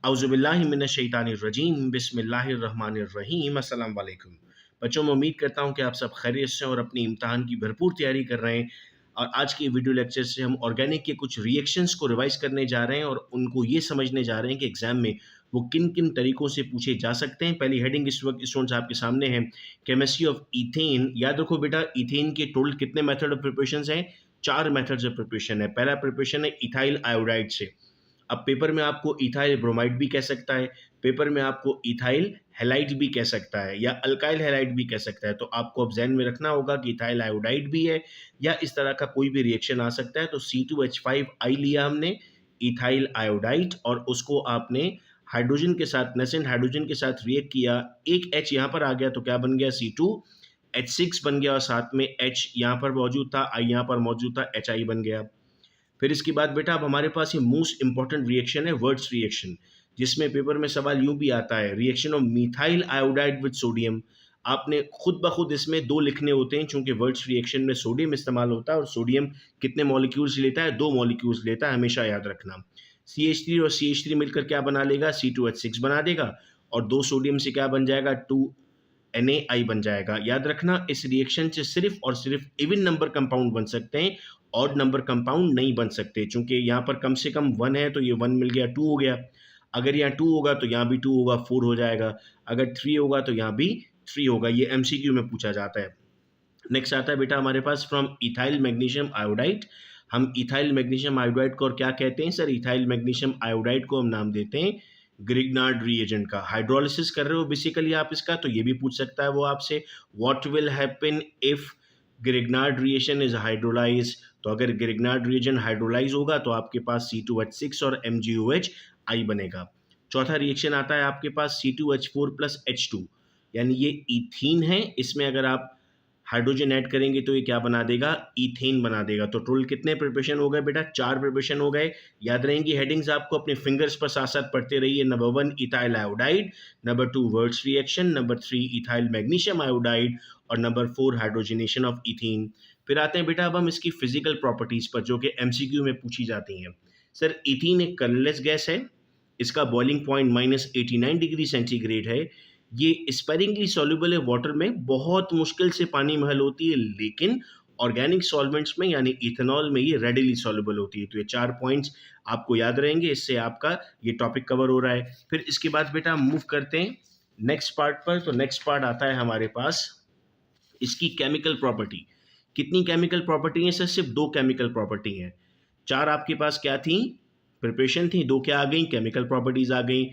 औज़ुबिल्लाहि मिनश्शैतानिर्रजीम बिस्मिल्लाहिर्रहमानिर्रहीम अस्सलाम वालेकुम। बच्चों, मैं उम्मीद करता हूँ कि आप सब खैरियत से और अपनी इम्तिहान की भरपूर तैयारी कर रहे हैं। और आज के वीडियो लेक्चर से हम ऑर्गेनिक के कुछ रिएक्शंस को रिवाइज करने जा रहे हैं और उनको ये समझने जा रहे हैं कि एग्जाम में वो किन किन तरीकों से पूछे जा सकते हैं। पहली हेडिंग इस वक्त स्टूडेंट्स आपके सामने है, केमिस्ट्री ऑफ इथेन। याद रखो बेटा, इथेन के टोटल कितने मेथड ऑफ प्रिपरेशन हैं? 4 मेथड्स ऑफ प्रिपरेशन है। पहला प्रिपरेशन है इथाइल आयोडाइड से। अब पेपर में आपको इथाइल ब्रोमाइड भी कह सकता है, पेपर में आपको इथाइल हैलाइड भी कह सकता है या अल्काइल हैलाइड भी कह सकता है। तो आपको अब ज़हन में रखना होगा कि इथाइल आयोडाइड भी है या इस तरह का कोई भी रिएक्शन आ सकता है। तो C2H5 लिया हमने, इथाइल आयोडाइड, और उसको आपने हाइड्रोजन के साथ, नेसेंट हाइड्रोजन के साथ रिएक्ट किया। एक H यहाँ पर आ गया तो क्या बन गया? C2H6 बन गया और साथ में H यहाँ पर मौजूद था, I यहाँ पर मौजूद था, HI बन गया। फिर इसके बाद बेटा अब हमारे पास ये मोस्ट इंपॉर्टेंट रिएक्शन है, वर्ड्स रिएक्शन, जिसमें पेपर में सवाल यूं भी आता है, reaction of methyl iodide with sodium. आपने खुद ब खुद इसमें 2 लिखने होते हैं, चूंकि वर्ड्स रिएक्शन में सोडियम इस्तेमाल होता है और सोडियम कितने मॉलिक्यूल्स लेता है? 2 मॉलिक्यूल्स लेता है, हमेशा याद रखना। CH3 और CH3 मिलकर क्या बना लेगा? C2H6 बना देगा और 2 सोडियम से क्या बन जाएगा? 2NaI बन जाएगा। याद रखना, इस रिएक्शन से सिर्फ और सिर्फ इवन नंबर कंपाउंड बन सकते हैं, ऑड नंबर कंपाउंड नहीं बन सकते। चूंकि यहाँ पर कम से कम 1 है तो ये 1 मिल गया, 2 हो गया। अगर यहाँ 2 होगा तो यहाँ भी 2 होगा, 4 हो जाएगा। अगर 3 होगा तो यहाँ भी 3 होगा। ये MCQ में पूछा जाता है। नेक्स्ट आता है बेटा हमारे पास फ्रॉम इथाइल मैग्नीशियम आयोडाइड। हम इथाइल मैग्नीशियम आयोडाइड को और क्या कहते हैं सर? इथाइल मैग्नीशियम आयोडाइड को हम नाम देते हैं ग्रिग्नार्ड रिएजेंट का। हाइड्रोलिसिस कर रहे हो बेसिकली आप इसका, तो ये भी पूछ सकता है वो आपसे, what will happen if Grignard aeration is hydrolyse. तो अगर ग्रिग्नार्ड रिएजन हाइड्रोलाइज होगा तो आपके पास C2H6 और MgOH बनेगा। चौथा रिएक्शन आता है आपके पास C2H4 प्लस H2, यानी ये इथीन है। इसमें अगर आप हाइड्रोजन ऐड करेंगे तो ये क्या बना देगा? इथेन बना देगा। तो टोटल कितने प्रिपरेशन हो गए बेटा? 4 प्रिपरेशन हो गए। याद रहेंगी हेडिंग्स आपको, अपने फिंगर्स पर साथ साथ पढ़ते रहिए। Number 1 ethyl iodide, number 2 words reaction, number 3 ethyl magnesium iodide और नंबर 4 हाइड्रोजनेशन ऑफ इथीन। फिर आते हैं बेटा अब हम इसकी फिजिकल प्रॉपर्टीज पर, जो कि MCQ में पूछी जाती हैं। सर, इथीन एक कलरलेस गैस है, इसका बॉइलिंग पॉइंट -89 डिग्री सेंटीग्रेड है। ये स्पेरिंगली सॉल्युबल है वाटर में, बहुत मुश्किल से पानी में हल होती है, लेकिन ऑर्गेनिक सॉल्वेंट्स में यानी इथेनॉल में ये रेडिली सॉल्युबल होती है। तो ये 4 पॉइंट्स आपको याद रहेंगे, इससे आपका ये टॉपिक कवर हो रहा है। फिर इसके बाद बेटा हम मूव करते हैं नेक्स्ट पार्ट पर। तो नेक्स्ट पार्ट आता है हमारे पास इसकी केमिकल प्रॉपर्टी। कितनी केमिकल प्रॉपर्टी है सर? सिर्फ 2 केमिकल प्रॉपर्टी हैं। 4 आपके पास क्या थी? प्रिपरेशन थी, 2 क्या आ गई? केमिकल प्रॉपर्टीज आ गई।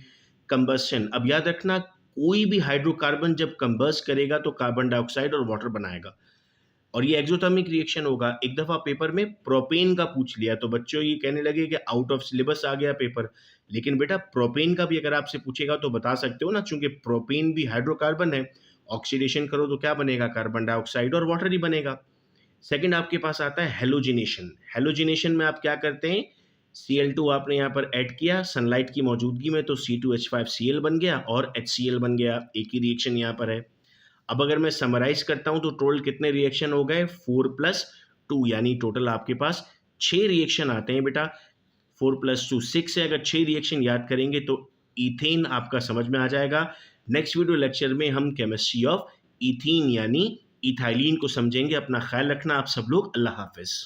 कंबस्शन, अब याद रखना, कोई भी हाइड्रोकार्बन जब कंबस्ट करेगा तो कार्बन डाइऑक्साइड और वाटर बनाएगा और ये एक्सोथर्मिक रिएक्शन होगा। एक दफा पेपर में प्रोपेन का पूछ लिया तो बच्चों ये कहने लगे कि आउट ऑफ सिलेबस आ गया पेपर, लेकिन बेटा प्रोपेन का भी अगर आपसे पूछेगा तो बता सकते हो ना, चूंकि प्रोपेन भी हाइड्रोकार्बन है। ऑक्सीडेशन करो तो क्या बनेगा? कार्बन डाइऑक्साइड और वाटर ही बनेगा। सेकंड आपके पास आता है हेलोजिनेशन। हेलोजिनेशन में आप क्या करते हैं? Cl2 आपने यहाँ पर ऐड किया सनलाइट की मौजूदगी में, तो C2H5Cl बन गया और HCl बन गया। एक ही रिएक्शन यहाँ पर है। अब अगर मैं समराइज करता हूँ तो टोटल कितने रिएक्शन हो गए? 4 + 2, यानी टोटल आपके पास 6 रिएक्शन आते हैं बेटा। 4 + 2 6 है। अगर 6 रिएक्शन याद करेंगे तो इथेन आपका समझ में आ जाएगा। नेक्स्ट वीडियो लेक्चर में हम केमिस्ट्री ऑफ इथीन यानी इथाइलिन को समझेंगे। अपना ख्याल रखना आप सब लोग। अल्लाह हाफिज।